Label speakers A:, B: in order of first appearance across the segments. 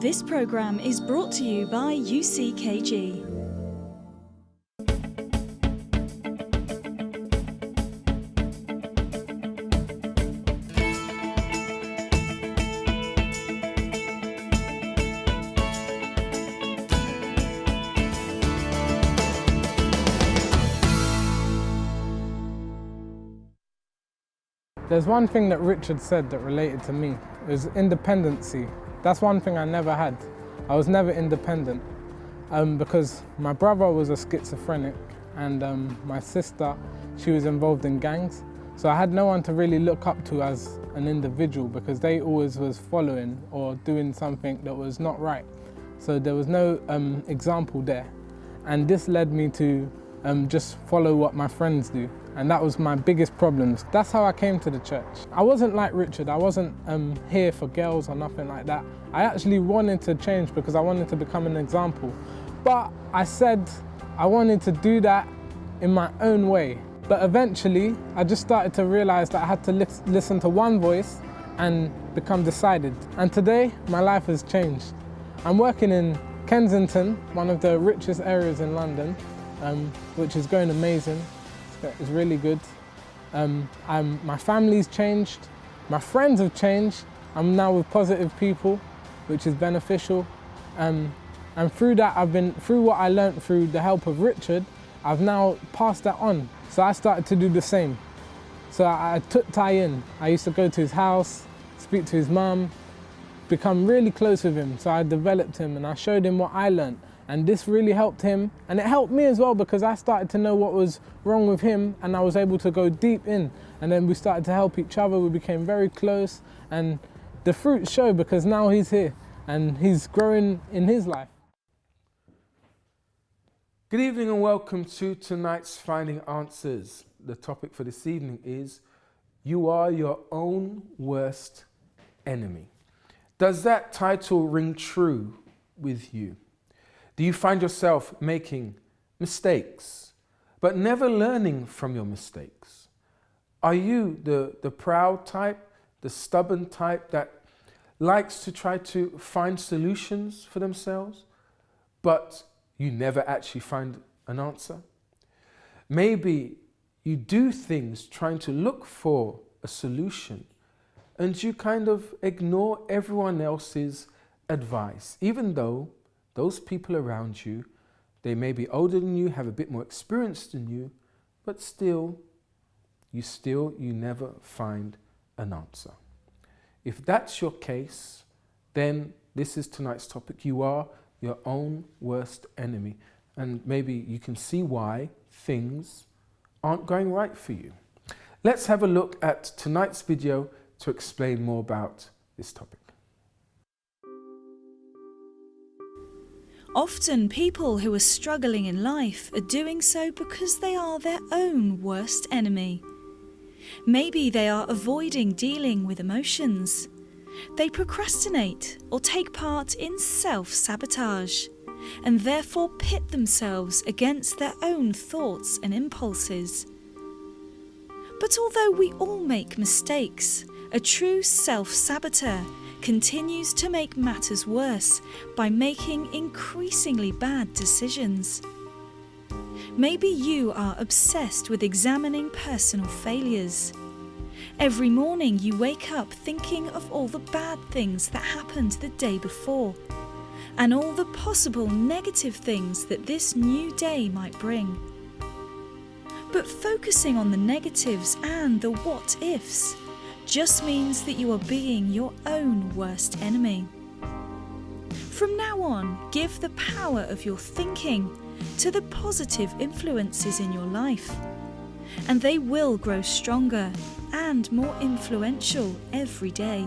A: This program is brought to you by UCKG.
B: There's one thing that Richard said that related to me. It was independency. That's one thing I never had. I was never independent because my brother was a schizophrenic and my sister, she was involved in gangs. So I had no one to really look up to as an individual because they always was following or doing something that was not right. So there was no example there. And this led me to just follow what my friends do. And that was my biggest problems. That's how I came to the church. I wasn't like Richard. I wasn't here for girls or nothing like that. I actually wanted to change because I wanted to become an example. But I said I wanted to do that in my own way. But eventually, I just started to realize that I had to listen to one voice and become decided. And today, my life has changed. I'm working in Kensington, one of the richest areas in London, which is going amazing. It's really good. My family's changed, my friends have changed. I'm now with positive people, which is beneficial. And through that, through what I learned through the help of Richard, I've now passed that on. So I started to do the same. So I took Ty in. I used to go to his house, speak to his mum, become really close with him. So I developed him and I showed him what I learned. And this really helped him, and it helped me as well because I started to know what was wrong with him and I was able to go deep in. And then we started to help each other, we became very close, and the fruits show because now he's here and he's growing in his life.
C: Good evening and welcome to tonight's Finding Answers. The topic for this evening is, you are your own worst enemy. Does that title ring true with you? Do you find yourself making mistakes, but never learning from your mistakes? Are you the proud type, the stubborn type that likes to try to find solutions for themselves, but you never actually find an answer? Maybe you do things trying to look for a solution and you kind of ignore everyone else's advice, even though those people around you, they may be older than you, have a bit more experience than you, but still, you never find an answer. If that's your case, then this is tonight's topic. You are your own worst enemy. And maybe you can see why things aren't going right for you. Let's have a look at tonight's video to explain more about this topic.
A: Often people who are struggling in life are doing so because they are their own worst enemy. Maybe they are avoiding dealing with emotions. They procrastinate or take part in self-sabotage and therefore pit themselves against their own thoughts and impulses. But although we all make mistakes, a true self-saboteur continues to make matters worse by making increasingly bad decisions. Maybe you are obsessed with examining personal failures. Every morning you wake up thinking of all the bad things that happened the day before and all the possible negative things that this new day might bring. But focusing on the negatives and the what-ifs just means that you are being your own worst enemy. From now on, give the power of your thinking to the positive influences in your life, and they will grow stronger and more influential every day.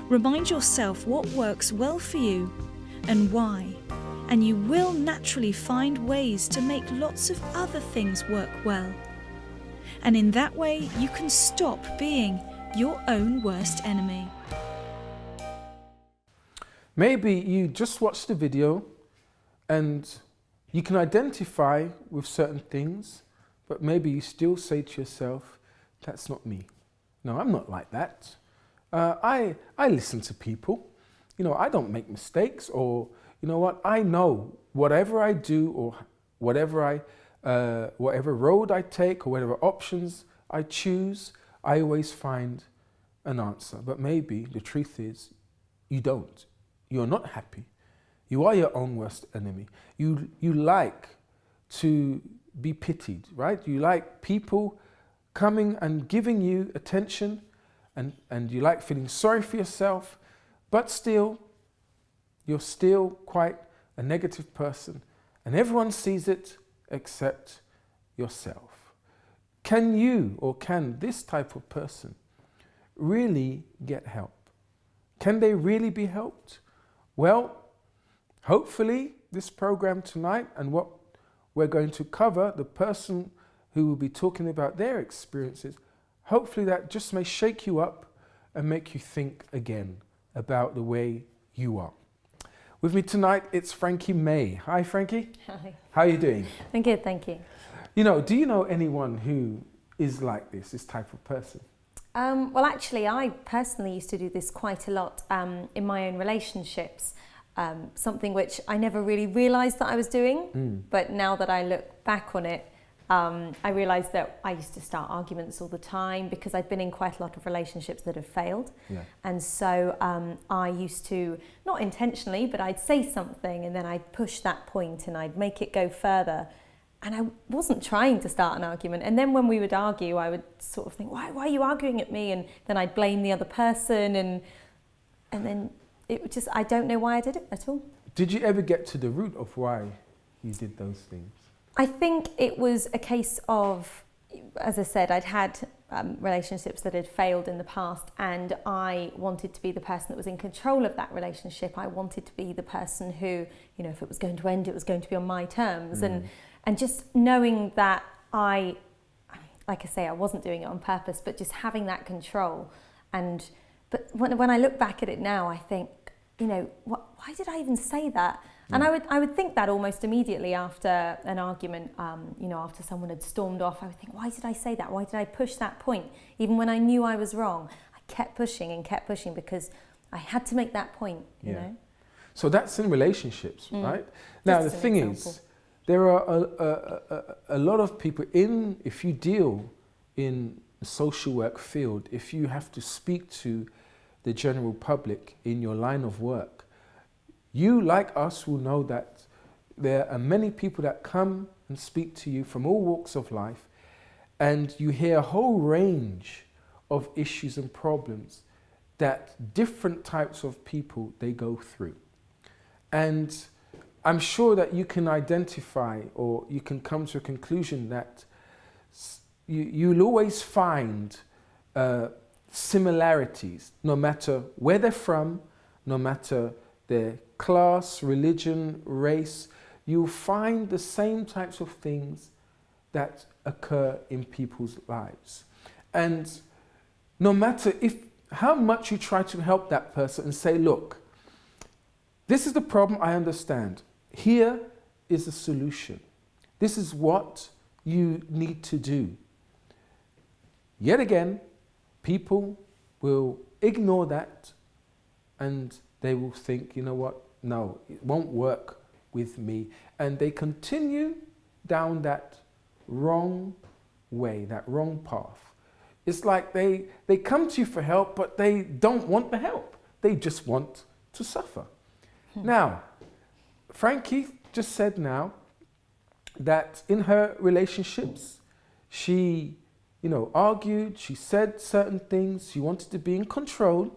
A: Remind yourself what works well for you and why, and you will naturally find ways to make lots of other things work well. And in that way, you can stop being your own worst enemy.
C: Maybe you just watched the video and you can identify with certain things, but maybe you still say to yourself, that's not me. No, I'm not like that. I listen to people. I don't make mistakes, or, I know whatever I do, or whatever road I take, or whatever options I choose, I always find an answer. But maybe the truth is you don't. You're not happy. You are your own worst enemy. You like to be pitied, right? You like people coming and giving you attention, and you like feeling sorry for yourself, but still, you're still quite a negative person, and everyone sees it except yourself. Can you, or can this type of person really get help? Can they really be helped? Well, hopefully this program tonight and what we're going to cover, the person who will be talking about their experiences, hopefully that just may shake you up and make you think again about the way you are. With me tonight, it's Frankie May. Hi, Frankie.
D: Hi.
C: How are you doing?
D: I'm good, thank you.
C: Do you know anyone who is like this type of person?
D: Well, actually, I personally used to do this quite a lot in my own relationships. Something which I never really realised that I was doing, but now that I look back on it, I realised that I used to start arguments all the time because I'd been in quite a lot of relationships that have failed.
C: Yeah.
D: And so I used to, not intentionally, but I'd say something and then I'd push that point and I'd make it go further. And I wasn't trying to start an argument. And then when we would argue, I would sort of think, why are you arguing at me? And then I'd blame the other person. And then it would just, I don't know why I did it at all.
C: Did you ever get to the root of why you did those things?
D: I think it was a case of, as I said, I'd had relationships that had failed in the past, and I wanted to be the person that was in control of that relationship. I wanted to be the person who, if it was going to end, it was going to be on my terms. And just knowing that like I say, I wasn't doing it on purpose, but just having that control. But when I look back at it now, I think, why did I even say that? And I would think that almost immediately after an argument, after someone had stormed off, I would think, why did I say that? Why did I push that point? Even when I knew I was wrong, I kept pushing because I had to make that point, you know?
C: So that's in relationships, right? Now, the thing is, there are a lot of people if you deal in the social work field, if you have to speak to the general public in your line of work, you, like us, will know that there are many people that come and speak to you from all walks of life, and you hear a whole range of issues and problems that different types of people, they go through. And I'm sure that you can identify, or you can come to a conclusion that you'll always find similarities, no matter where they're from, no matter their class, religion, race. You'll find the same types of things that occur in people's lives. And no matter how much you try to help that person and say, look, this is the problem, I understand. Here is the solution. This is what you need to do. Yet again, people will ignore that, and they will think, you know what, no, it won't work with me. And they continue down that wrong way, that wrong path. It's like they come to you for help, but they don't want the help. They just want to suffer. Now, Frankie just said now that in her relationships, she, argued, she said certain things, she wanted to be in control,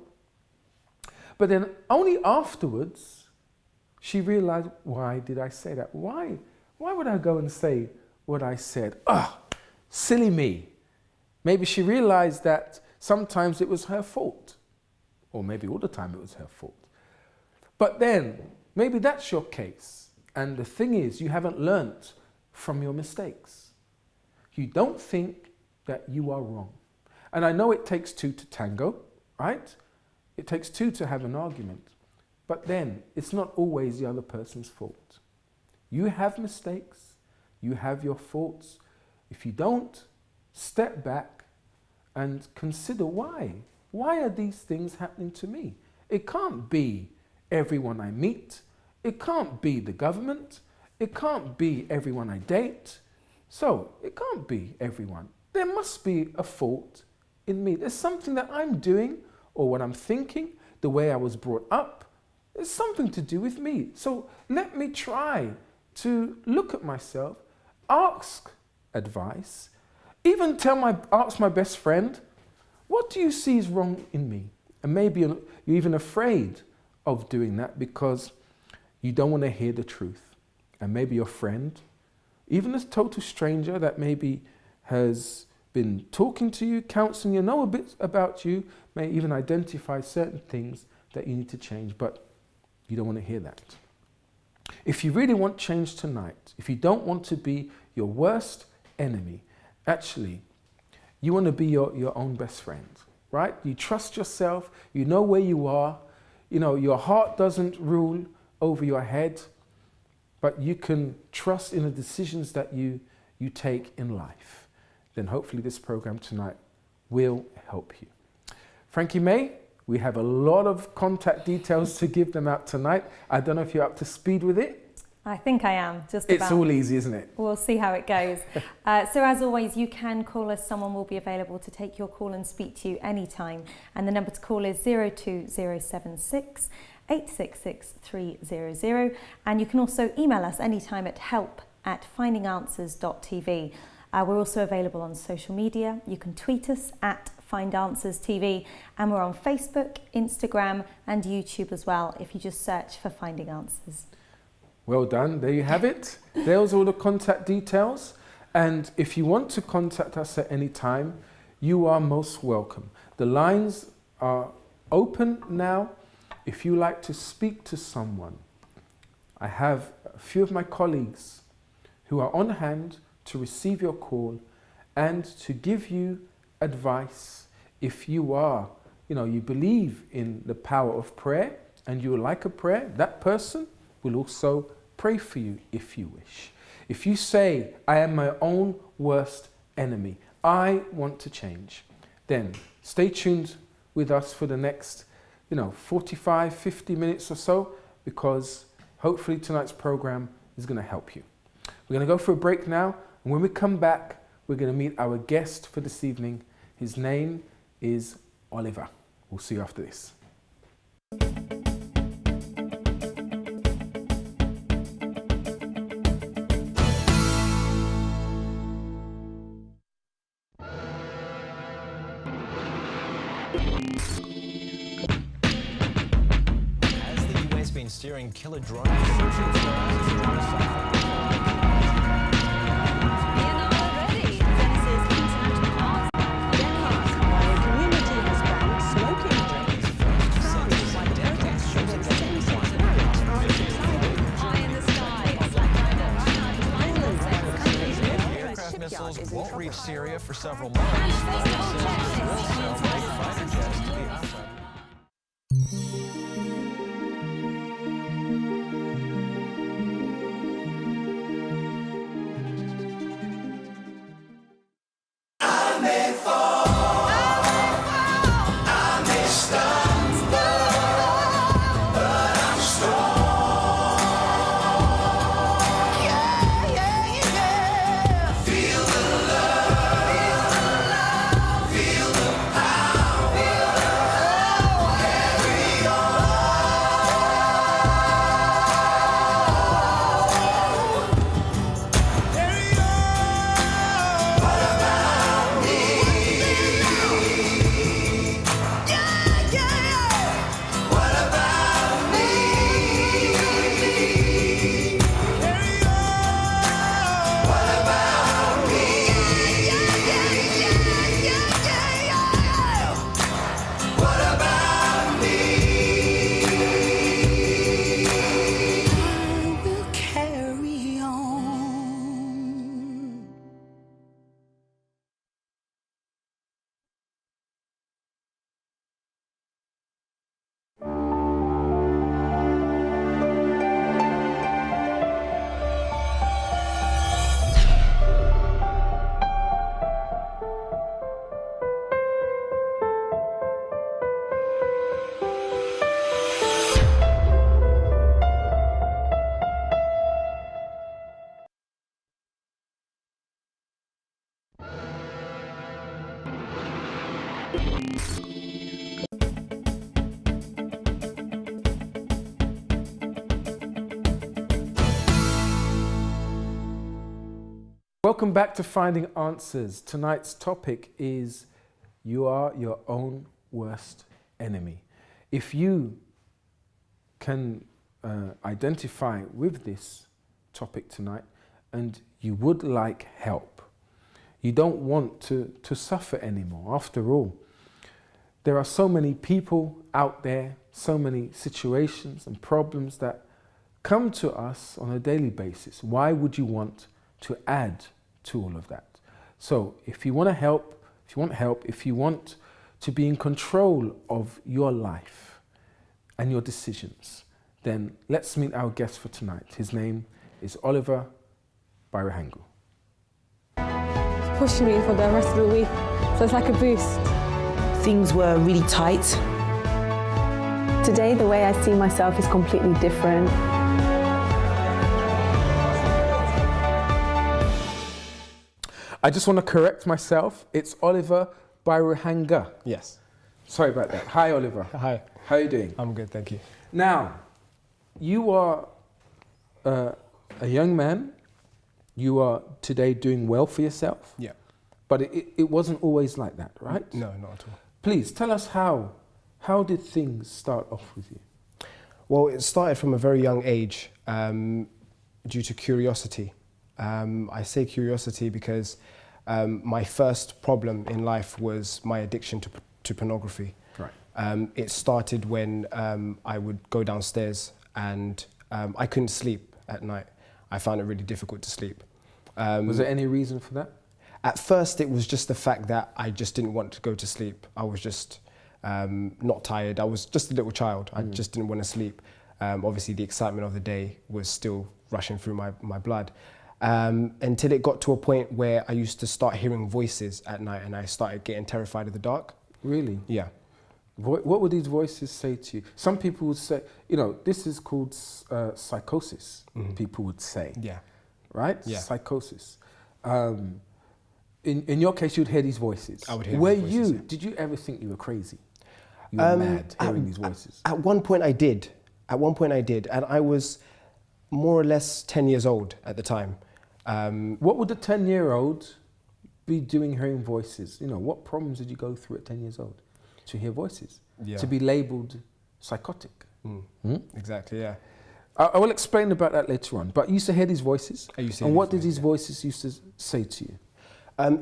C: but then only afterwards, she realized, why did I say that? Why would I go and say what I said? Silly me. Maybe she realized that sometimes it was her fault, or maybe all the time it was her fault. But then, maybe that's your case. And the thing is, you haven't learnt from your mistakes. You don't think that you are wrong. And I know it takes two to tango, right? It takes two to have an argument. But then, it's not always the other person's fault. You have mistakes. You have your faults. If you don't, step back and consider why. Why are these things happening to me? It can't be everyone I meet. It can't be the government. It can't be everyone I date. So it can't be everyone. There must be a fault in me. There's something that I'm doing or what I'm thinking, the way I was brought up. It's something to do with me. So let me try to look at myself, ask advice, even ask my best friend, what do you see is wrong in me? And maybe you're even afraid of doing that because you don't want to hear the truth. And maybe your friend, even a total stranger that maybe has been talking to you, counseling you, know a bit about you, may even identify certain things that you need to change, but you don't want to hear that. If you really want change tonight, if you don't want to be your worst enemy, actually, you want to be your own best friend, right? You trust yourself, you know where you are, you know, your heart doesn't rule over your head, but you can trust in the decisions that you take in life. Then hopefully this program tonight will help you. Frankie May, we have a lot of contact details to give them out tonight. I don't know if you're up to speed with it.
D: I think I am, just about.
C: It's all easy, isn't it?
D: We'll see how it goes. So as always, you can call us. Someone will be available to take your call and speak to you anytime. And the number to call is 02076 866 300. And you can also email us anytime at help@findinganswers.tv. We're also available on social media. You can tweet us at FindAnswersTV, and we're on Facebook, Instagram and YouTube as well if you just search for Finding Answers.
C: Well done, there you have it. There's all the contact details. And if you want to contact us at any time, you are most welcome. The lines are open now. If you like to speak to someone, I have a few of my colleagues who are on hand to receive your call and to give you advice. If you are, you believe in the power of prayer and you would like a prayer, that person will also pray for you if you wish. If you say, I am my own worst enemy, I want to change, then stay tuned with us for the next 45, 50 minutes or so, because hopefully tonight's program is going to help you. We're going to go for a break now, and when we come back, we're going to meet our guest for this evening. His name is Oliver. We'll see you after this.
E: Steering killer drones searching for
F: already. Venice's international arts Denmark, while the community has banned smoking. High in the sky,
E: aircraft missiles won't reach Syria for several months. But it will send big fighter jets to the outside.
G: Feel the power.
C: Welcome back to Finding Answers. Tonight's topic is you are your own worst enemy. If you can identify with this topic tonight and you would like help, you don't want to suffer anymore. After all, there are so many people out there, so many situations and problems that come to us on a daily basis. Why would you want to add to all of that? So if you want help, if you want to be in control of your life and your decisions, then let's meet our guest for tonight. His name is Oliver Byaruhanga.
G: Pushing me for the rest of the week, so it's like a boost.
H: Things were really tight.
G: Today, the way I see myself is completely different.
C: I just want to correct myself. It's Oliver Byaruhanga.
I: Yes.
C: Sorry about that. Hi, Oliver.
I: Hi.
C: How are you doing?
I: I'm good, thank you.
C: Now, you are a young man. You are today doing well for yourself.
I: Yeah.
C: But it wasn't always like that, right?
I: No, not at all.
C: Please tell us how did things start off with you?
I: Well, it started from a very young age due to curiosity. I say curiosity because my first problem in life was my addiction to pornography.
C: Right.
I: It started when I would go downstairs and I couldn't sleep at night. I found it really difficult to sleep.
C: Was there any reason for that?
I: At first, it was just the fact that I just didn't want to go to sleep. I was just not tired. I was just a little child. I just didn't want to sleep. Obviously, the excitement of the day was still rushing through my blood. Until it got to a point where I used to start hearing voices at night and I started getting terrified of the dark.
C: Really?
I: Yeah.
C: What would these voices say to you? Some people would say, this is called psychosis, people would say.
I: Yeah.
C: Right?
I: Yeah.
C: Psychosis. In your case, you'd hear these voices.
I: I would hear these voices, yeah.
C: Did you ever think you were crazy? You were mad hearing these voices?
I: At one point I did. And I was more or less 10 years old at the time.
C: What would a 10-year-old be doing hearing voices? What problems did you go through at 10 years old to hear voices?
I: Yeah.
C: To be labelled psychotic?
I: Exactly, yeah.
C: I will explain about that later on. But you used to hear these voices?
I: I used to
C: and
I: hear
C: what
I: these
C: did these
I: voices,
C: voices used to say to you?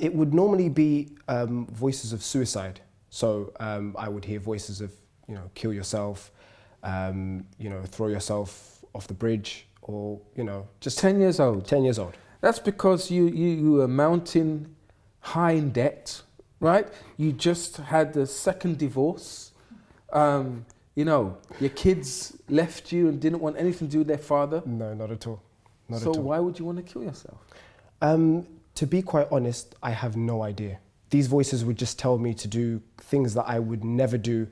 I: It would normally be voices of suicide. So I would hear voices of, kill yourself, throw yourself off the bridge, or, just
C: 10 years old?
I: 10 years old.
C: That's because you were mountain high in debt, right? You just had the second divorce. Your kids left you and didn't want anything to do with their father.
I: No, not at all. Not
C: so
I: at all.
C: Why would you want to kill yourself?
I: To be quite honest, I have no idea. These voices would just tell me to do things that I would never do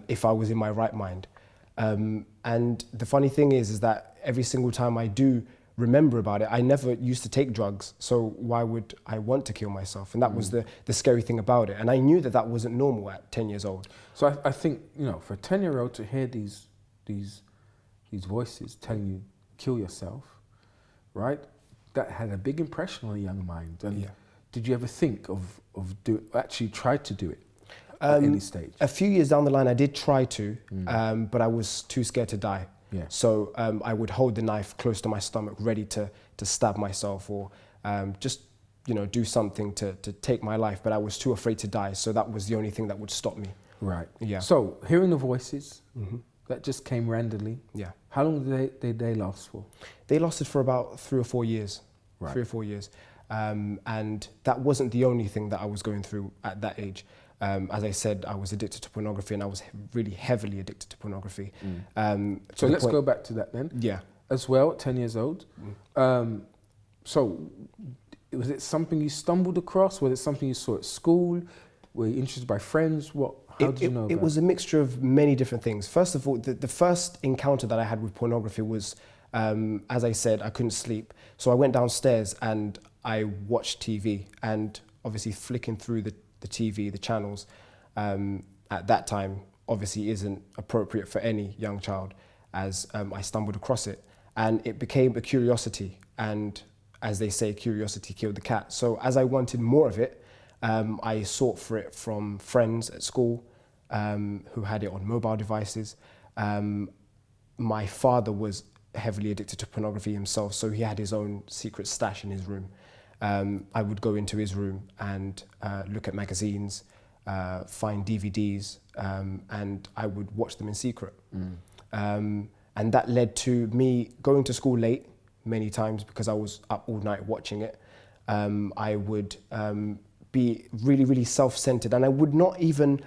I: if I was in my right mind. And the funny thing is that every single time I do remember about it, I never used to take drugs, so why would I want to kill myself? And that was the scary thing about it. And I knew that wasn't normal at 10 years old.
C: So I think, for a 10-year-old to hear these voices telling you, kill yourself, right? That had a big impression on a young mind. And did you ever think of actually try to do it at any stage?
I: A few years down the line, I did try to, but I was too scared to die.
C: Yeah.
I: So I would hold the knife close to my stomach, ready to stab myself or just, do something to take my life. But I was too afraid to die. So that was the only thing that would stop me.
C: Right.
I: Yeah.
C: So hearing the voices, that just came randomly.
I: Yeah.
C: How long did they last for?
I: They lasted for about 3 or 4 years.
C: Right.
I: 3 or 4 years. And that wasn't the only thing that I was going through at that age. As I said, I was addicted to pornography, and I was really heavily addicted to pornography.
C: So let's go back to that then.
I: Yeah.
C: As well, 10 years old. So was it something you stumbled across? Was it something you saw at school? Were you interested by friends? How did you know about it?
I: It was a mixture of many different things. First of all, the first encounter that I had with pornography was, as I said, I couldn't sleep. So I went downstairs and I watched TV, and obviously flicking through the TV, the channels, at that time obviously isn't appropriate for any young child, as I stumbled across it. And it became a curiosity, and as they say, curiosity killed the cat. So as I wanted more of it, I sought for it from friends at school who had it on mobile devices. My father was heavily addicted to pornography himself, so he had his own secret stash in his room. I would go into his room and look at magazines, find DVDs, and I would watch them in secret. And that led to me going to school late many times because I was up all night watching it. I would be really, really self-centered, and I would not even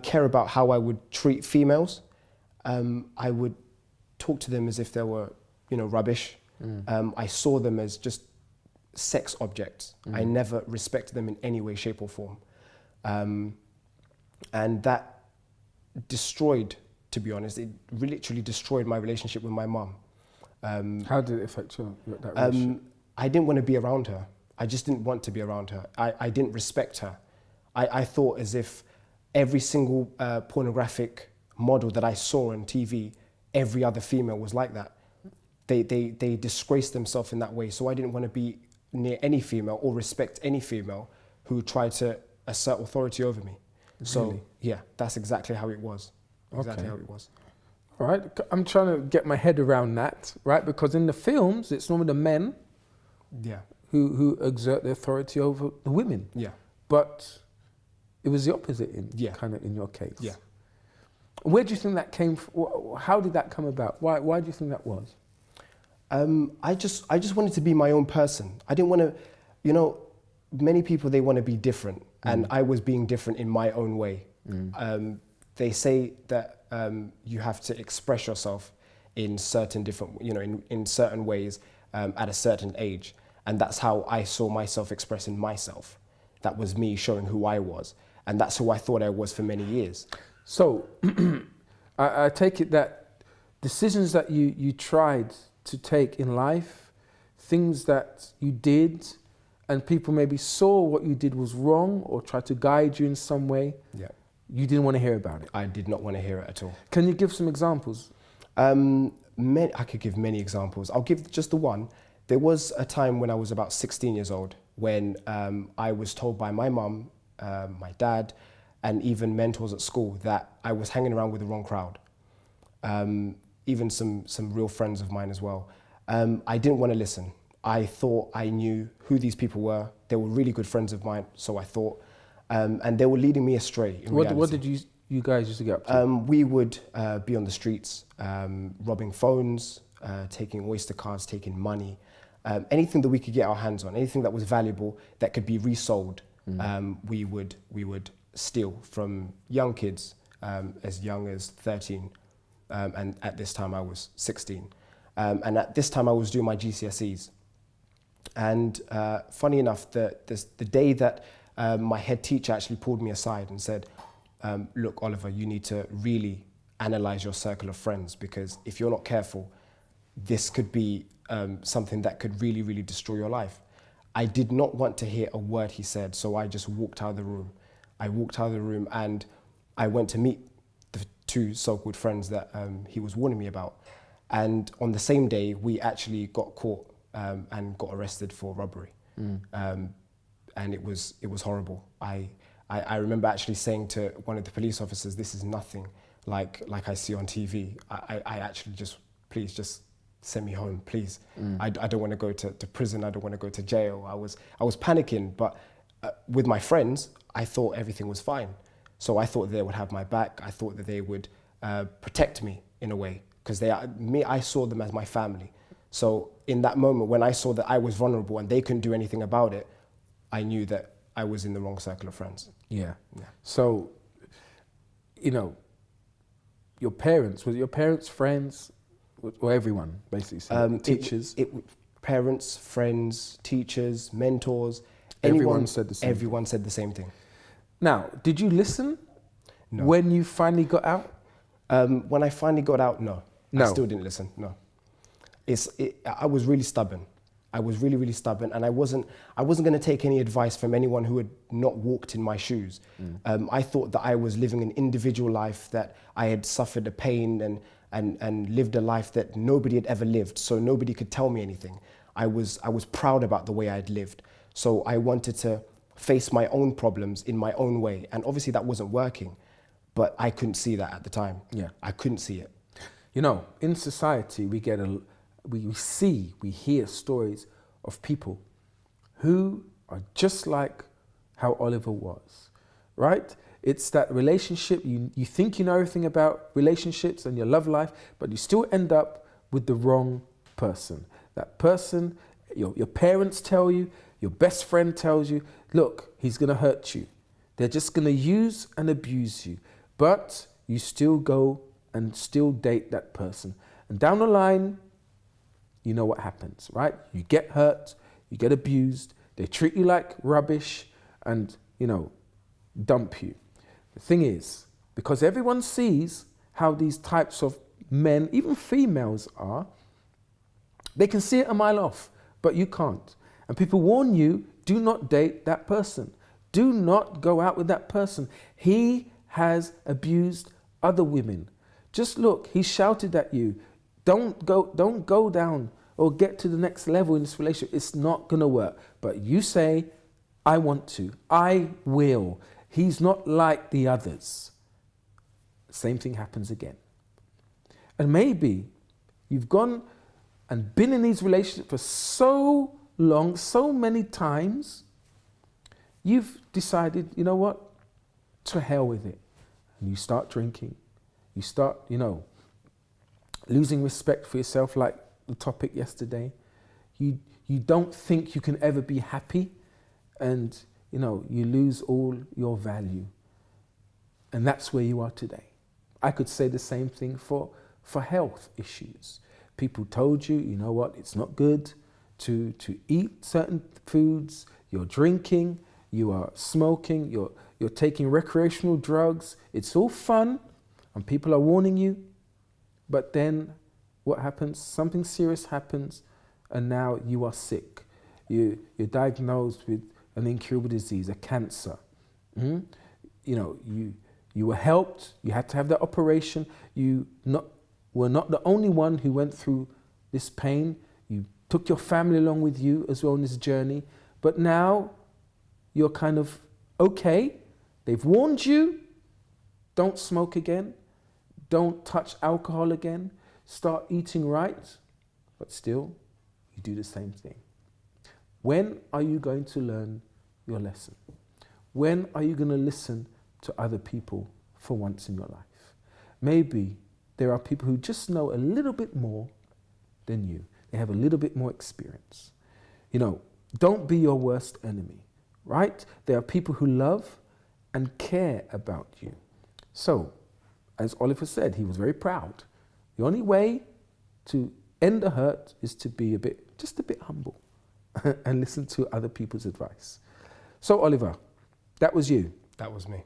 I: care about how I would treat females. I would talk to them as if they were, rubbish. I saw them as just sex objects. I never respected them in any way, shape or form. And that destroyed, to be honest, it literally destroyed my relationship with my mum.
C: How did it affect that relationship?
I: I didn't want to be around her. I just didn't want to be around her. I didn't respect her. I thought as if every single pornographic model that I saw on TV, every other female was like that. They disgraced themselves in that way. So I didn't want to be near any female or respect any female who tried to assert authority over me. Really? So yeah, that's exactly how it was. Exactly how it was.
C: All right, I'm trying to get my head around that, right? Because in the films, it's normally the men who exert the authority over the women. Yeah. But it was the opposite in your case. Yeah. Where do you think that came from? How did that come about? Why do you think that was?
I: I just wanted to be my own person. I didn't want to, many people, they want to be different. And I was being different in my own way. They say that you have to express yourself in certain different, in certain ways at a certain age. And that's how I saw myself expressing myself. That was me showing who I was. And that's who I thought I was for many years.
C: So I take it that decisions that you tried to take in life, things that you did, and people maybe saw what you did was wrong or tried to guide you in some way, you didn't want to hear about it.
I: I did not want to hear it at all.
C: Can you give some examples?
I: I could give many examples. I'll give just the one. There was a time when I was about 16 years old when I was told by my mum, my dad, and even mentors at school that I was hanging around with the wrong crowd. Even some real friends of mine as well. I didn't want to listen. I thought I knew who these people were. They were really good friends of mine, so I thought. And they were leading me astray in reality.
C: What did you guys used to get up to?
I: We would be on the streets, robbing phones, taking Oyster cards, taking money. Anything that we could get our hands on, anything that was valuable that could be resold, we would steal from young kids as young as 13. And at this time I was 16. And at this time I was doing my GCSEs. And funny enough, the day that my head teacher actually pulled me aside and said, look, Oliver, you need to really analyze your circle of friends, because if you're not careful, this could be something that could really, really destroy your life. I did not want to hear a word he said, so I just walked out of the room. I walked out of the room and I went to meet the two so-called friends that he was warning me about. And on the same day, we actually got caught and got arrested for robbery. And it was horrible. I remember actually saying to one of the police officers, this is nothing like I see on TV. I actually please just send me home, please. I don't want to go to prison. I don't want to go to jail. I was panicking, but with my friends, I thought everything was fine. So I thought they would have my back. I thought that they would protect me in a way, because I saw them as my family. So in that moment, when I saw that I was vulnerable and they couldn't do anything about it, I knew that I was in the wrong circle of friends. Yeah.
C: So, your parents, was it your parents, friends, or everyone, basically? So teachers?
I: Parents, friends, teachers, mentors.
C: Everyone said the same thing.
I: Everyone said the same thing.
C: Now, did you listen when you finally got out?
I: When I finally got out, no. I still didn't listen, no. I was really stubborn. I was really, really stubborn, and I wasn't going to take any advice from anyone who had not walked in my shoes. I thought that I was living an individual life, that I had suffered a pain and lived a life that nobody had ever lived, so nobody could tell me anything. I was proud about the way I'd lived. So I wanted to face my own problems in my own way. And obviously that wasn't working, but I couldn't see that at the time.
C: Yeah.
I: I couldn't see it.
C: You know, in society, we hear stories of people who are just like how Oliver was, right? It's that relationship, you think you know everything about relationships and your love life, but you still end up with the wrong person. That person, your parents tell you, your best friend tells you, look, he's gonna hurt you. They're just gonna use and abuse you. But you still go and still date that person. And down the line, you know what happens, right? You get hurt, you get abused, they treat you like rubbish and, you know, dump you. The thing is, because everyone sees how these types of men, even females are, they can see it a mile off, but you can't. And people warn you, do not date that person. Do not go out with that person. He has abused other women. Just look, he shouted at you. Don't go down or get to the next level in this relationship. It's not gonna work. But you say, I want to, I will. He's not like the others. Same thing happens again. And maybe you've gone and been in these relationships for so long, so many times, you've decided, you know what, to hell with it. And you start drinking. You start, you know, losing respect for yourself, like the topic yesterday. You don't think you can ever be happy, and you know, you lose all your value. And that's where you are today. I could say the same thing for health issues. People told you, you know what, it's not good to eat certain foods, you're drinking, you are smoking, you're taking recreational drugs, it's all fun, and people are warning you, but then what happens? Something serious happens, and now you are sick. You're diagnosed with an incurable disease, a cancer. You know, you were helped, you had to have that operation, you were not the only one who went through this pain, you took your family along with you as well on this journey, but now you're kind of okay. They've warned you, don't smoke again, don't touch alcohol again, start eating right, but still you do the same thing. When are you going to learn your lesson? When are you going to listen to other people for once in your life? Maybe there are people who just know a little bit more than you. They have a little bit more experience. You know, don't be your worst enemy, right? There are people who love and care about you. So, as Oliver said, he was very proud. The only way to end the hurt is to be just a bit humble and listen to other people's advice. So, Oliver, that was you.
I: That was me.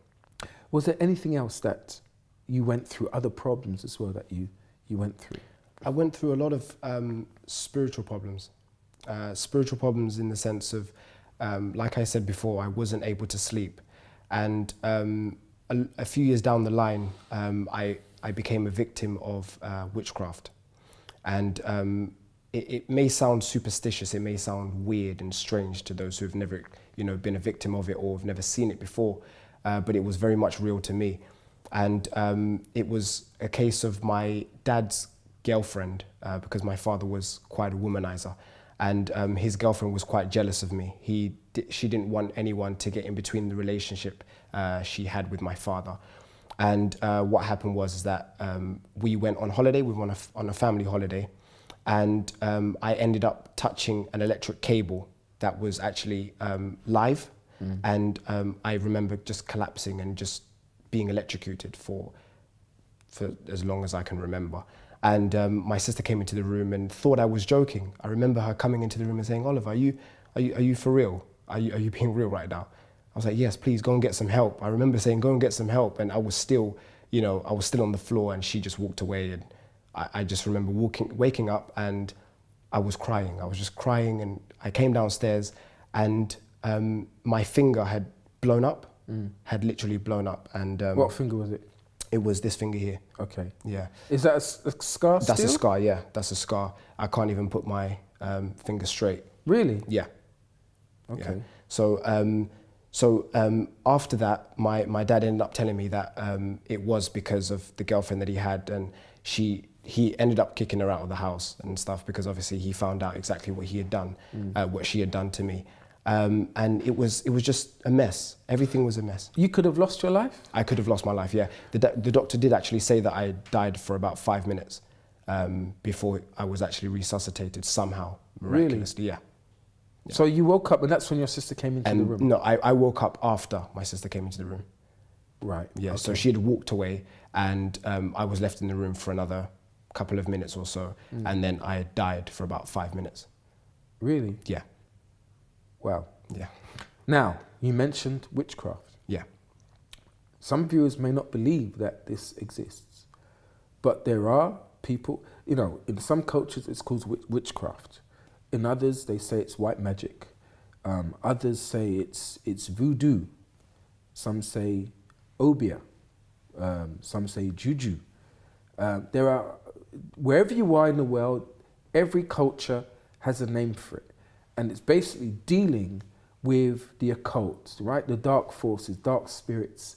C: Was there anything else that you went through, other problems as well that you went through?
I: I went through a lot of spiritual problems. Spiritual problems in the sense of, like I said before, I wasn't able to sleep. And a few years down the line, I became a victim of witchcraft. And it may sound superstitious, it may sound weird and strange to those who have never, you know, been a victim of it or have never seen it before, but it was very much real to me. And it was a case of my dad's girlfriend, because my father was quite a womanizer, and his girlfriend was quite jealous of me. She didn't want anyone to get in between the relationship she had with my father. And what happened was that we went on holiday, we went on a family holiday, and I ended up touching an electric cable that was actually live. And I remember just collapsing and just being electrocuted for as long as I can remember. And my sister came into the room and thought I was joking. I remember her coming into the room and saying, "Oliver, are you for real? Are you being real right now?" I was like, "Yes, please go and get some help." I remember saying, "Go and get some help," and I was still, you know, I was still on the floor, and she just walked away. And I just remember waking up, and I was crying. I was just crying, and I came downstairs, and my finger had blown up, had literally blown up. And
C: what finger was it?
I: It was this finger here.
C: Okay.
I: Yeah.
C: Is that a scar still?
I: That's a scar, yeah. That's a scar. I can't even put my fingers straight.
C: Really?
I: Yeah.
C: Okay.
I: Yeah. So after that, my dad ended up telling me that it was because of the girlfriend that he had, and he ended up kicking her out of the house and stuff, because obviously he found out exactly what he had done, what she had done to me. And it was just a mess. Everything was a mess.
C: You could have lost your life?
I: I could have lost my life, yeah. The doctor did actually say that I died for about 5 minutes before I was actually resuscitated somehow, miraculously. Really? Yeah.
C: So you woke up and that's when your sister came into the room?
I: No, I woke up after my sister came into the room.
C: Right.
I: Yeah,
C: okay.
I: so she had walked away, and I was left in the room for another couple of minutes or so, and then I died for about 5 minutes.
C: Really?
I: Yeah.
C: Wow.
I: Yeah.
C: Now, you mentioned witchcraft.
I: Yeah.
C: Some viewers may not believe that this exists, but there are people, you know, in some cultures it's called witchcraft. In others, they say it's white magic. Others say it's voodoo. Some say obia. Some say juju. There are, wherever you are in the world, every culture has a name for it. And it's basically dealing with the occult, right? The dark forces, dark spirits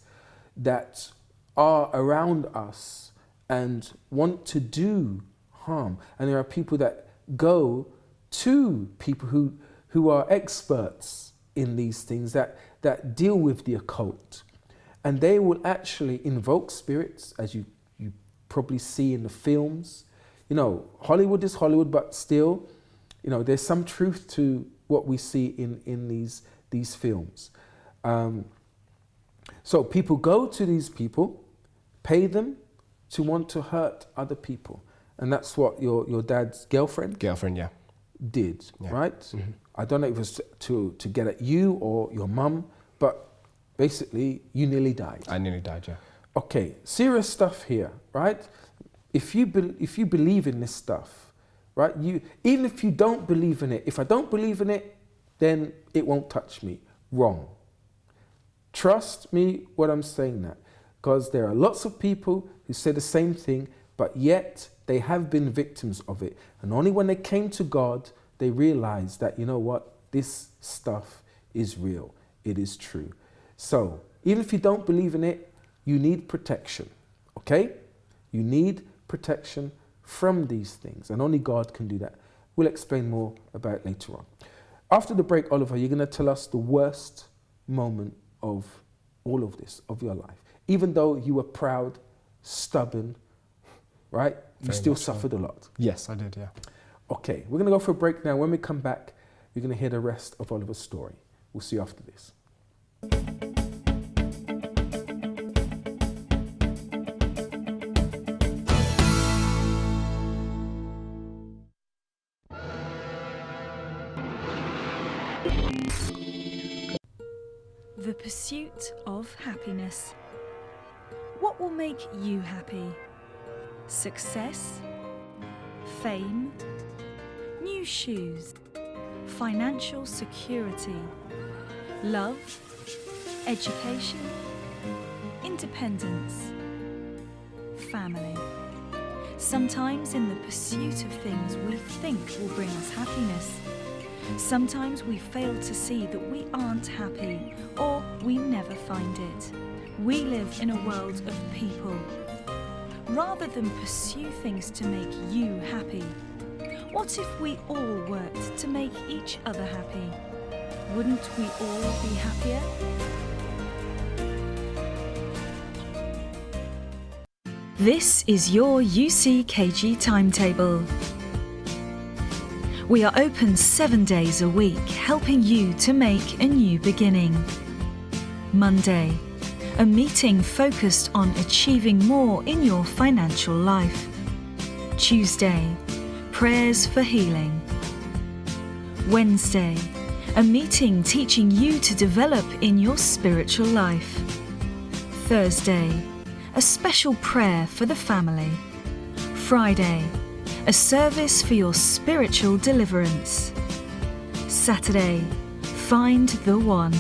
C: that are around us and want to do harm. And there are people that go to people who are experts in these things, that deal with the occult. And they will actually invoke spirits, as you probably see in the films. You know, Hollywood is Hollywood, but still, you know, there's some truth to what we see in these films. So people go to these people, pay them to want to hurt other people. And that's what your dad's girlfriend?
I: Girlfriend, yeah.
C: Did,
I: yeah.
C: Right?
I: Mm-hmm.
C: I don't know if it was to get at you or your mum, but basically you nearly died.
I: I nearly died, yeah.
C: Okay, serious stuff here, right? If you believe in this stuff, right? Even if you don't believe in it, if I don't believe in it, then it won't touch me. Wrong. Trust me what I'm saying that, because there are lots of people who say the same thing, but yet they have been victims of it. And only when they came to God, they realized that, you know what, this stuff is real. It is true. So even if you don't believe in it, you need protection, okay? You need protection from these things, and only God can do that. We'll explain more about it later on. After the break, Oliver, you're going to tell us the worst moment of all of this, of your life. Even though you were proud, stubborn, right? You still suffered a lot.
I: Yes, I did, yeah.
C: Okay, we're going to go for a break now. When we come back, you're going to hear the rest of Oliver's story. We'll see you after this.
A: The pursuit of happiness. What will make you happy? Success? Fame? New shoes? Financial security? Love? Education? Independence? Family? Sometimes in the pursuit of things we think will bring us happiness, sometimes we fail to see that we aren't happy, or we never find it. We live in a world of people. Rather than pursue things to make you happy, what if we all worked to make each other happy? Wouldn't we all be happier? This is your UCKG timetable. We are open 7 days a week, helping you to make a new beginning. Monday, a meeting focused on achieving more in your financial life. Tuesday, prayers for healing. Wednesday, a meeting teaching you to develop in your spiritual life. Thursday, a special prayer for the family. Friday, a service for your spiritual deliverance. Saturday, Find the One,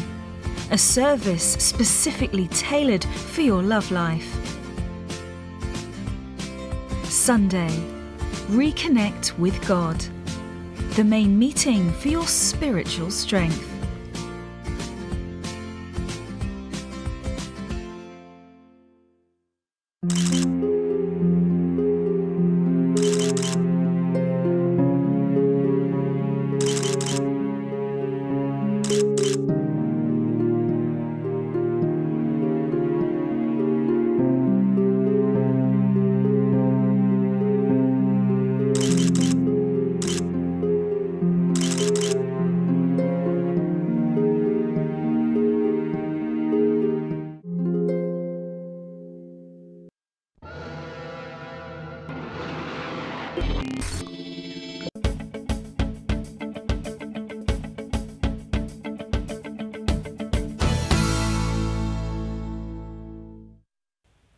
A: a service specifically tailored for your love life. Sunday, Reconnect with God, the main meeting for your spiritual strength.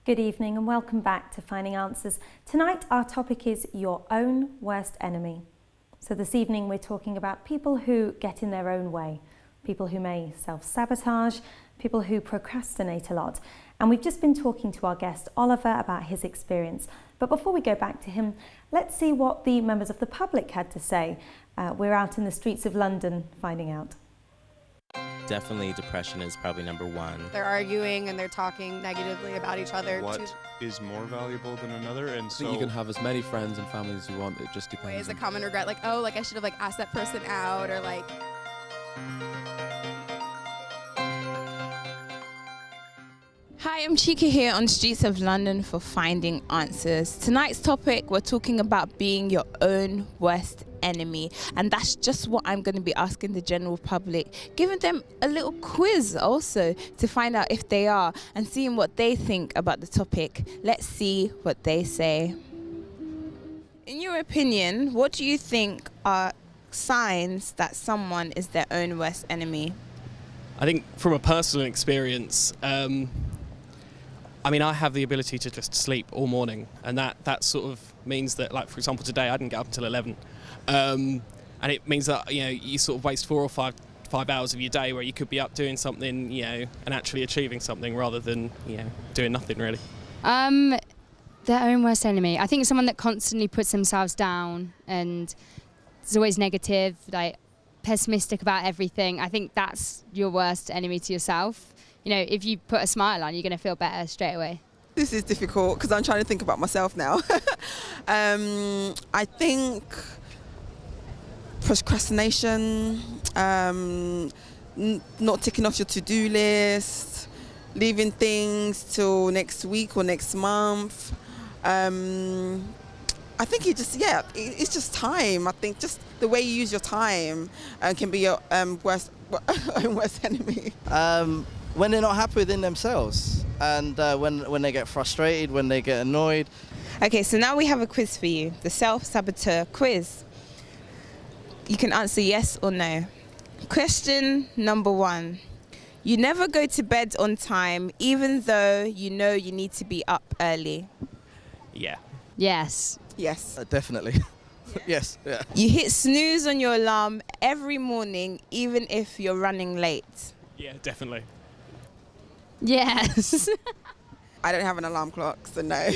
D: Good evening and welcome back to Finding Answers. Tonight our topic is your own worst enemy. So this evening we're talking about people who get in their own way, people who may self-sabotage, people who procrastinate a lot. And we've just been talking to our guest Oliver about his experience. But before we go back to him, let's see what the members of the public had to say. We're out in the streets of London finding out.
J: Definitely depression is probably number one.
K: They're arguing and they're talking negatively about each other.
L: What is more valuable than another? And so
M: you can have as many friends and families as you want. It just depends.
K: Is a common regret, like, oh, like I should have like asked that person out, or like.
N: Hi, I'm Chika here on Streets of London for Finding Answers. Tonight's topic, we're talking about being your own worst enemy, and that's just what I'm going to be asking the general public, giving them a little quiz also to find out if they are and seeing what they think about the topic. Let's see what they say. In your opinion, what do you think are signs that someone is their own worst enemy?
O: I think from a personal experience, I mean, I have the ability to just sleep all morning, and that sort of means that, like, for example, today I didn't get up until 11. And it means that, you know, you sort of waste 4 or 5 hours of your day where you could be up doing something, you know, and actually achieving something rather than, you know, doing nothing really.
P: Their own worst enemy. I think someone that constantly puts themselves down and is always negative, like pessimistic about everything. I think that's your worst enemy to yourself. You know, if you put a smile on, you're going to feel better straight away.
Q: This is difficult because I'm trying to think about myself now. I think procrastination, not ticking off your to-do list, leaving things till next week or next month. I think it's just time. I think just the way you use your time can be your worst enemy.
R: When they're not happy within themselves, and when they get frustrated, when they get annoyed.
N: Okay, so now we have a quiz for you, the self-saboteur quiz. You can answer yes or no. Question number 1. You never go to bed on time, even though you know you need to be up early.
O: Yeah.
P: Yes.
Q: Yes.
R: Definitely. Yes. Yeah.
N: You hit snooze on your alarm every morning, even if you're running late.
O: Yeah, definitely.
P: Yes.
Q: I don't have an alarm clock, so no.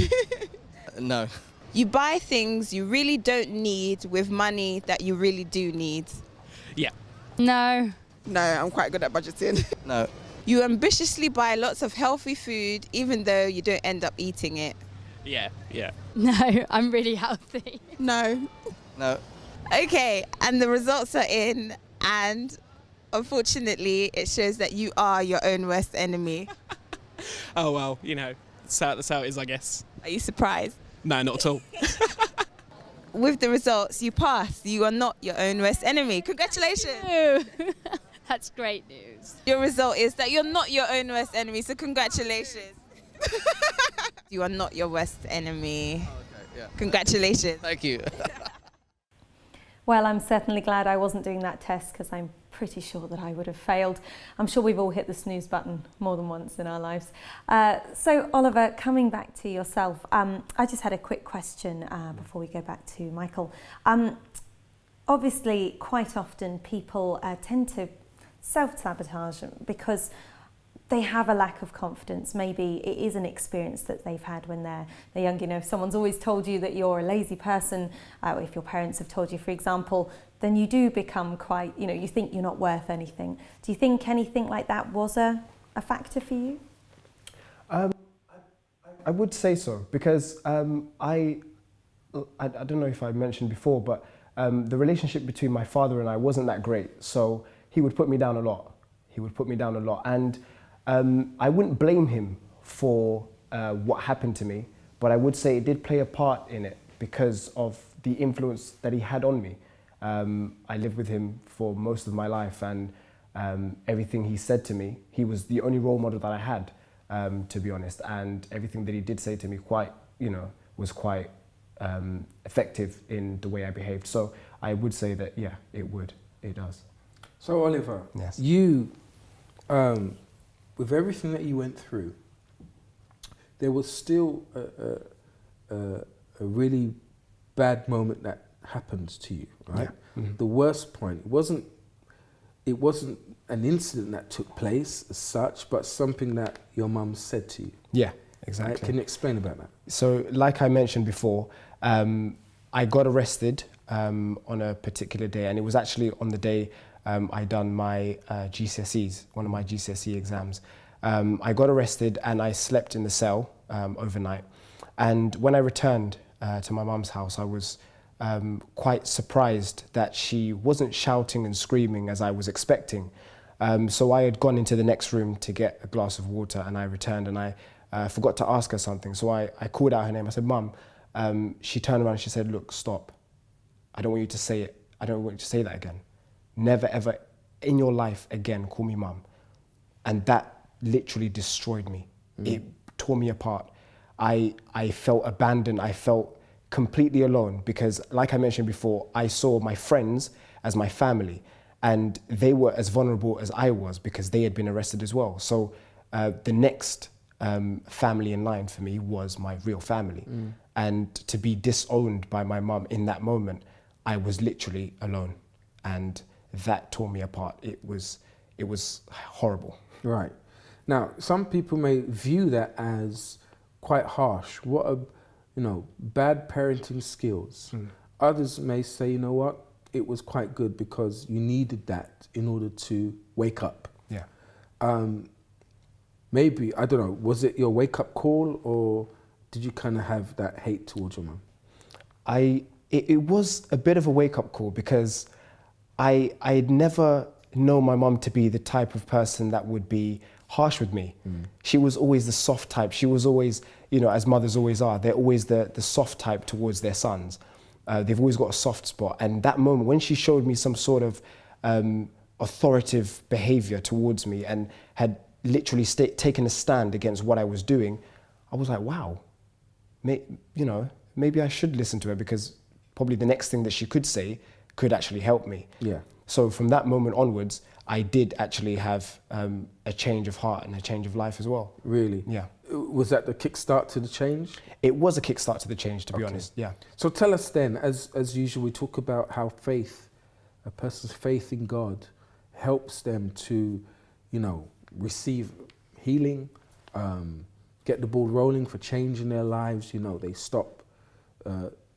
R: No.
N: You buy things you really don't need with money that you really do need.
O: Yeah.
P: No.
Q: No, I'm quite good at budgeting.
R: No.
N: You ambitiously buy lots of healthy food even though you don't end up eating it.
O: Yeah.
P: No, I'm really healthy.
Q: No.
R: No.
N: Okay, and the results are in, and unfortunately it shows that you are your own worst enemy.
O: Oh well, you know, that's how it is, I guess.
N: Are you surprised?
O: No, not at all.
N: With the results, you passed. You are not your own worst enemy. Congratulations.
P: That's great news.
N: Your result is that you're not your own worst enemy, so congratulations. You are not your worst enemy.
R: Oh, okay, yeah.
N: Congratulations.
R: Thank you.
D: Well, I'm certainly glad I wasn't doing that test because I'm pretty sure that I would have failed. I'm sure we've all hit the snooze button more than once in our lives. So Oliver, coming back to yourself, I just had a quick question before we go back to Michael. Obviously, quite often people tend to self-sabotage because they have a lack of confidence. Maybe it is an experience that they've had when they're young. You know, if someone's always told you that you're a lazy person, if your parents have told you, for example, then you do become quite, you know, you think you're not worth anything. Do you think anything like that was a factor for you?
I: I would say so, because I don't know if I mentioned before, but the relationship between my father and I wasn't that great. So he would put me down a lot. And I wouldn't blame him for what happened to me, but I would say it did play a part in it because of the influence that he had on me. I lived with him for most of my life, and everything he said to me, he was the only role model that I had, to be honest. And everything that he did say to me was quite effective in the way I behaved. So I would say that, yeah, it does.
C: So Oliver,
I: yes.
C: You, with everything that you went through, there was still a really bad moment that happened to you, right? Yeah. Mm-hmm. The worst point, it wasn't an incident that took place as such, but something that your mum said to you.
I: Yeah, exactly.
C: Right? Can you explain about that?
I: So, like I mentioned before, I got arrested on a particular day, and it was actually on the day I done my GCSEs, one of my GCSE exams. I got arrested and I slept in the cell overnight. And when I returned to my mum's house, I was quite surprised that she wasn't shouting and screaming as I was expecting. So I had gone into the next room to get a glass of water, and I returned and I forgot to ask her something. So I called out her name. I said, "Mum." She turned around and she said, "Look, stop. I don't want you to say it. I don't want you to say that again. Never ever in your life again call me mum." And that literally destroyed me. It tore me apart. I felt abandoned. I felt completely alone because, like I mentioned before, I saw my friends as my family, and they were as vulnerable as I was because they had been arrested as well. So the next family in line for me was my real family. And to be disowned by my mum in that moment, I was literally alone. And that tore me apart. It was horrible.
C: Right. Now, some people may view that as quite harsh. What a, bad parenting skills. Others may say, you know what, it was quite good because you needed that in order to wake up.
I: Yeah.
C: Maybe, I don't know, was it your wake-up call, or did you kind of have that hate towards your mum?
I: It was a bit of a wake-up call because I'd never known my mum to be the type of person that would be harsh with me. She was always the soft type. She was always, as mothers always are, they're always the soft type towards their sons. They've always got a soft spot. And that moment, when she showed me some sort of authoritative behavior towards me and had literally taken a stand against what I was doing, I was like, wow, maybe I should listen to her, because probably the next thing that she could say could actually help me.
C: Yeah.
I: So from that moment onwards, I did actually have a change of heart and a change of life as well.
C: Really?
I: Yeah.
C: Was that the kickstart to the change?
I: It was a kickstart to the change, to be honest, yeah.
C: So tell us then, as usual, we talk about how a person's faith in God helps them to, receive healing, get the ball rolling for change in their lives. They stop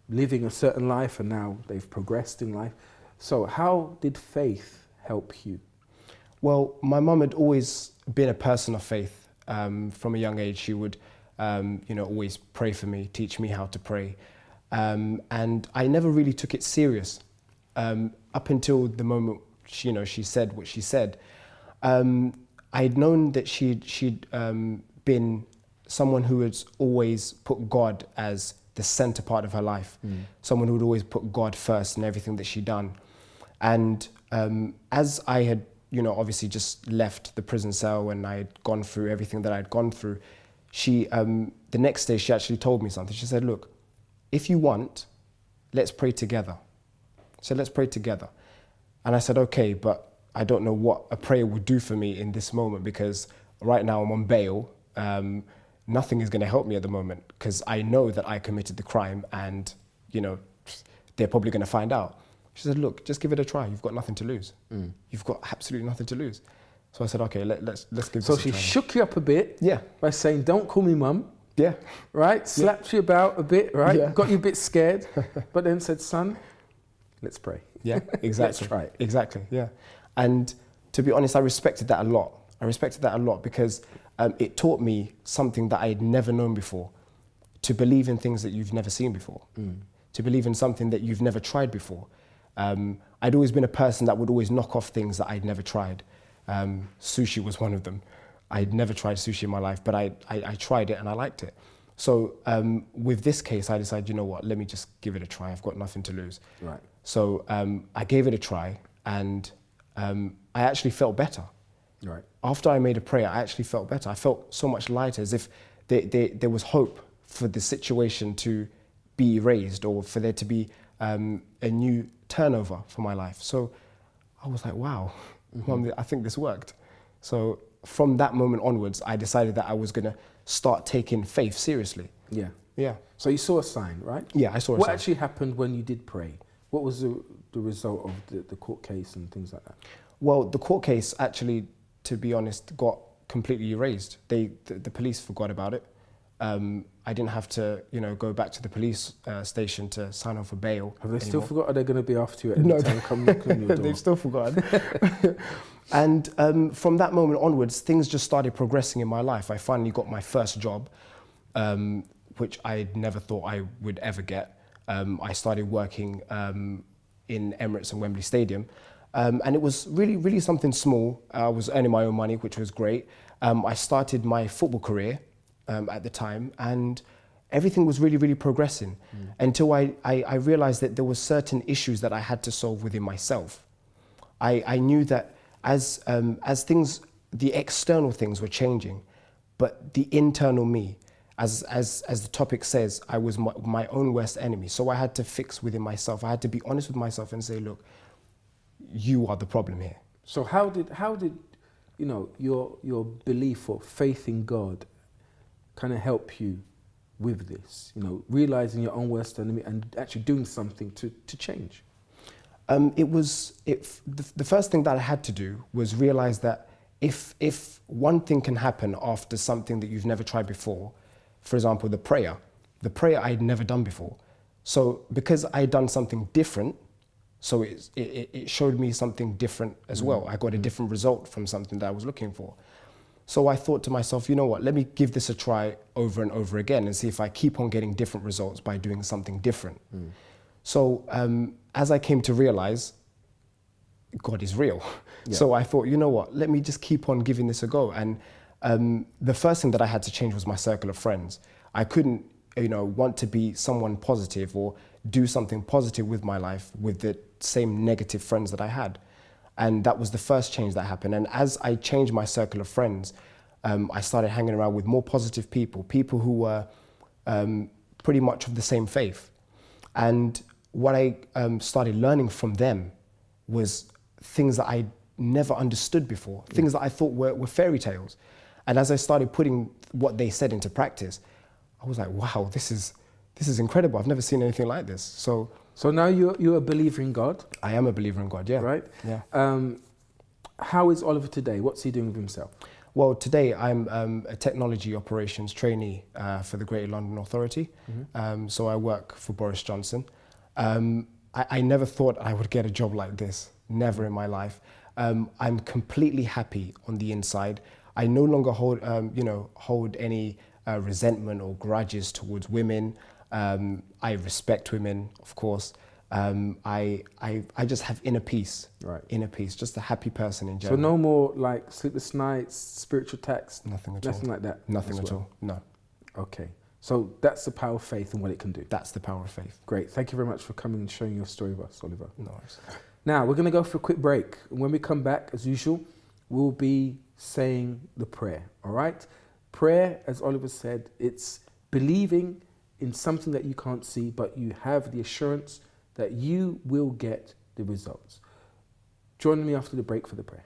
C: living a certain life and now they've progressed in life. So how did faith help you?
I: Well, my mum had always been a person of faith. From a young age, she would, always pray for me, teach me how to pray. And I never really took it serious up until the moment, she said what she said. I'd known that she'd been someone who had always put God as the center part of her life, someone who would always put God first in everything that she'd done. And as I had, obviously just left the prison cell and I had gone through everything that I'd gone through, she, the next day she actually told me something. She said, "Look, if you want, let's pray together." So let's pray together. And I said, okay, but I don't know what a prayer would do for me in this moment, because right now I'm on bail. Nothing is going to help me at the moment because I know that I committed the crime and, they're probably going to find out. She said, "Look, just give it a try. You've got nothing to lose. You've got absolutely nothing to lose." So I said, okay, let's give
C: So
I: this a
C: she
I: try.
C: shook you up a bit.
I: Yeah.
C: By saying, don't call me mum.
I: Yeah.
C: Right? Slapped you about a bit, right?
I: Yeah.
C: Got you a bit scared. But then said, son, let's pray.
I: Yeah, exactly.
C: Let's try it.
I: Exactly, yeah. And to be honest, I respected that a lot. I respected that a lot because it taught me something that I had never known before. To believe in things that you've never seen before. To believe in something that you've never tried before. I'd always been a person that would always knock off things that I'd never tried. Sushi was one of them. I'd never tried sushi in my life, but I tried it and I liked it. So with this case, I decided, you know what, let me just give it a try. I've got nothing to lose.
C: Right.
I: So I gave it a try and I actually felt better.
C: Right.
I: After I made a prayer, I actually felt better. I felt so much lighter, as if there was hope for the situation to be erased or for there to be a new turnover for my life. So I was like, wow, Mum, I think this worked. So from that moment onwards, I decided that I was going to start taking faith seriously.
C: Yeah.
I: Yeah.
C: So you saw a sign, right?
I: Yeah, I saw a
C: What
I: sign.
C: actually happened when you did pray? What was the result of the court case and things like that?
I: Well, the court case actually, to be honest, got completely erased. The police forgot about it. I didn't have to, go back to the police station to sign off for bail.
C: Have they still
I: anymore.
C: forgot? Are they going to be after you at any time? Come knock on your door?
I: They've still forgotten. And from that moment onwards, things just started progressing in my life. I finally got my first job, which I never thought I would ever get. I started working in Emirates and Wembley Stadium. And it was really, really something small. I was earning my own money, which was great. I started my football career at the time, and everything was really, really progressing until I realized that there were certain issues that I had to solve within myself. I knew that as things, the external things were changing, but the internal me, as the topic says, I was my own worst enemy. So I had to fix within myself. I had to be honest with myself and say, look, you are the problem here.
C: So how did your belief or faith in God kind of help you with this? Realizing your own worst enemy and actually doing something to change.
I: The first thing that I had to do was realize that if one thing can happen after something that you've never tried before, for example, the prayer I had never done before. So because I had done something different, so it showed me something different as well. I got a different result from something that I was looking for. So I thought to myself, you know what, let me give this a try over and over again and see if I keep on getting different results by doing something different. So as I came to realize, God is real.
C: Yeah.
I: So I thought, you know what, let me just keep on giving this a go. And the first thing that I had to change was my circle of friends. I couldn't, want to be someone positive or do something positive with my life with the same negative friends that I had. And that was the first change that happened. And as I changed my circle of friends, I started hanging around with more positive people who were pretty much of the same faith. And what I started learning from them was things that I never understood before, things that I thought were fairy tales. And as I started putting what they said into practice, I was like, wow, this is incredible. I've never seen anything like this.
C: So now you're a believer in God?
I: I am a believer in God, yeah.
C: Right?
I: Yeah.
C: How is Oliver today? What's he doing with himself?
I: Well, today I'm a technology operations trainee for the Greater London Authority. So I work for Boris Johnson. I never thought I would get a job like this, never in my life. I'm completely happy on the inside. I no longer hold any resentment or grudges towards women. I respect women, of course. I just have inner peace.
C: Right.
I: Inner peace, just a happy person in general.
C: So no more like sleepless nights, spiritual attacks?
I: Nothing at all.
C: Nothing like that?
I: Nothing at all, no.
C: Okay. So that's the power of faith and what it can do?
I: That's the power of faith.
C: Great. Thank you very much for coming and sharing your story with us, Oliver.
I: No worries.
C: Now, we're going to go for a quick break. And when we come back, as usual, we'll be saying the prayer, all right? Prayer, as Oliver said, it's believing in something that you can't see, but you have the assurance that you will get the results. Join me after the break for the prayer.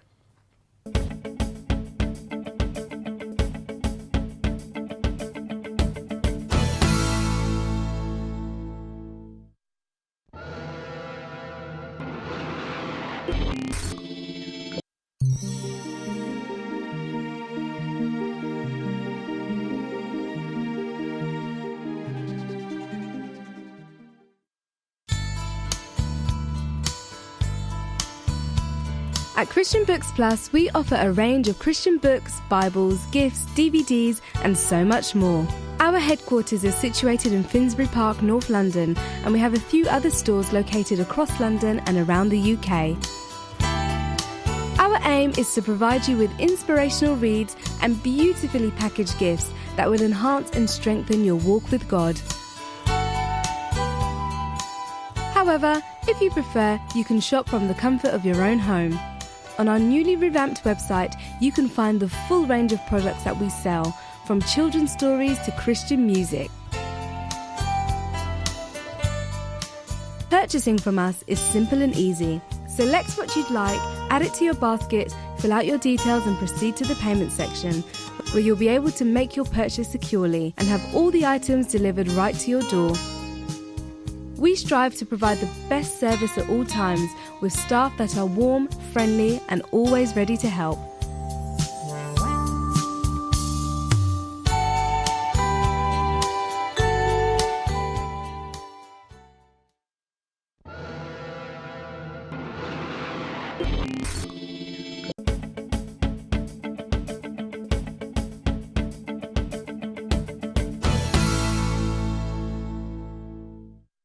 S: At Christian Books Plus, we offer a range of Christian books, Bibles, gifts, DVDs, and so much more. Our headquarters is situated in Finsbury Park, North London, and we have a few other stores located across London and around the UK. Our aim is to provide you with inspirational reads and beautifully packaged gifts that will enhance and strengthen your walk with God. However, if you prefer, you can shop from the comfort of your own home. On our newly revamped website, you can find the full range of products that we sell, from children's stories to Christian music. Purchasing from us is simple and easy. Select what you'd like, add it to your basket, fill out your details and proceed to the payment section, where you'll be able to make your purchase securely and have all the items delivered right to your door. We strive to provide the best service at all times, with staff that are warm, friendly, and always ready to help.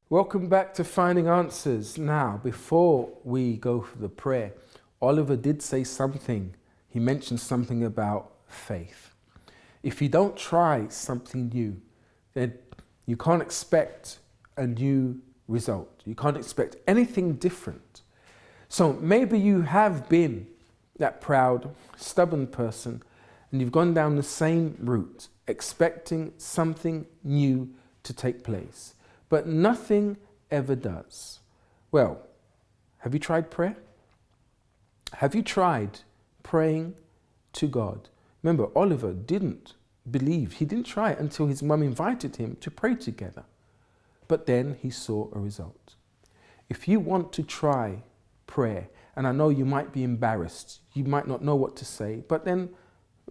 C: Welcome back to Finding Answers. Now, before we go for the prayer, Oliver did say something. He mentioned something about faith. If you don't try something new, then you can't expect a new result. You can't expect anything different. So maybe you have been that proud, stubborn person, and you've gone down the same route, expecting something new to take place. But nothing ever does. Well, have you tried prayer? Have you tried praying to God? Remember, Oliver didn't believe. He didn't try it until his mum invited him to pray together. But then he saw a result. If you want to try prayer, and I know you might be embarrassed, you might not know what to say, but then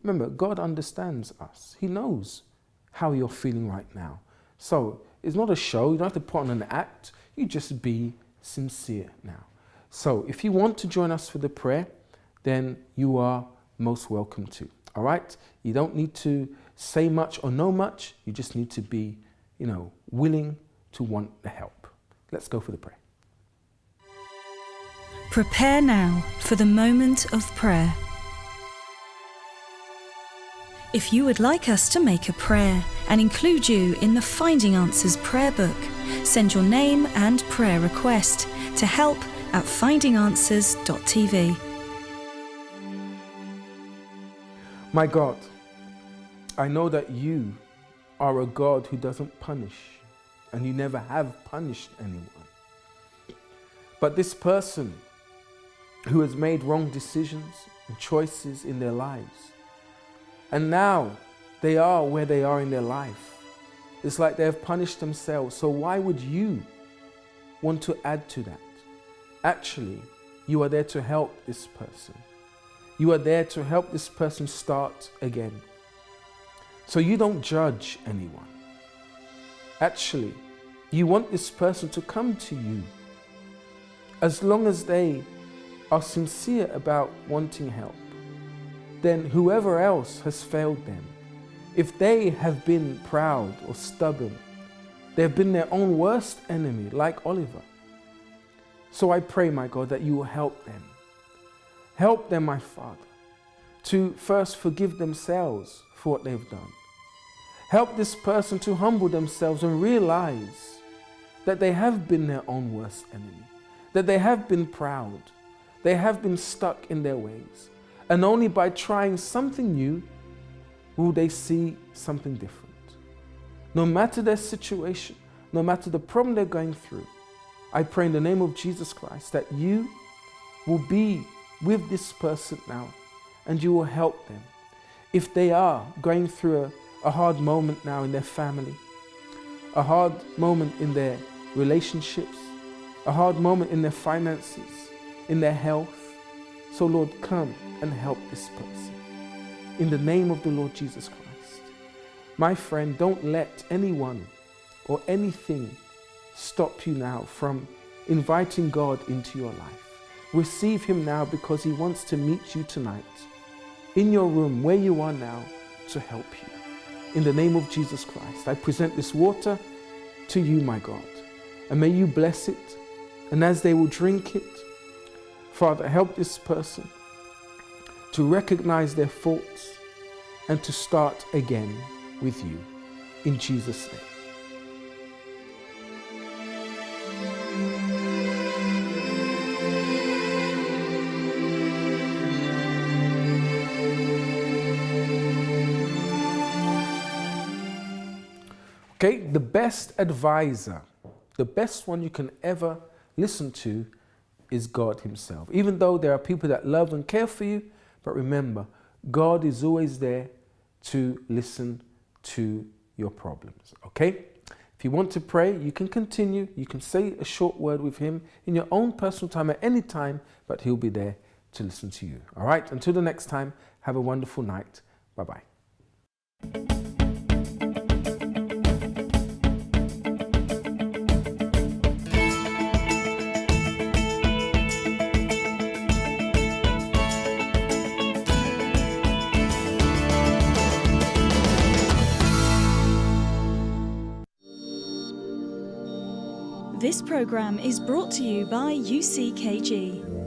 C: remember, God understands us. He knows how you're feeling right now. So it's not a show. You don't have to put on an act. You just be sincere now. So if you want to join us for the prayer, then you are most welcome to. All right? You don't need to say much or know much. You just need to be, willing to want the help. Let's go for the prayer.
A: Prepare now for the moment of prayer. If you would like us to make a prayer and include you in the Finding Answers prayer book, send your name and prayer request to help@findinganswers.tv.
C: My God, I know that you are a God who doesn't punish, and you never have punished anyone. But this person who has made wrong decisions and choices in their lives, and now they are where they are in their life. It's like they have punished themselves. So why would you want to add to that? Actually, you are there to help this person. You are there to help this person start again. So you don't judge anyone. Actually, you want this person to come to you. As long as they are sincere about wanting help, then whoever else has failed them, if they have been proud or stubborn, they have been their own worst enemy, like Oliver. So I pray, my God, that you will help them. Help them, my Father, to first forgive themselves for what they've done. Help this person to humble themselves and realize that they have been their own worst enemy, that they have been proud, they have been stuck in their ways. And only by trying something new will they see something different. No matter their situation, no matter the problem they're going through, I pray in the name of Jesus Christ that you will be with this person now and you will help them. If they are going through a hard moment now in their family, a hard moment in their relationships, a hard moment in their finances, in their health, so Lord, come and help this person. In the name of the Lord Jesus Christ. My friend, don't let anyone or anything stop you now from inviting God into your life. Receive him now, because he wants to meet you tonight in your room where you are now to help you. In the name of Jesus Christ, I present this water to you, my God, and may you bless it. And as they will drink it, Father, help this person to recognize their faults and to start again with you. In Jesus' name. Okay, the best advisor, the best one you can ever listen to is God himself. Even though there are people that love and care for you, but remember, God is always there to listen to your problems, okay? If you want to pray, you can continue. You can say a short word with him in your own personal time at any time, but he'll be there to listen to you. All right, until the next time, have a wonderful night. Bye-bye.
A: This program is brought to you by UCKG.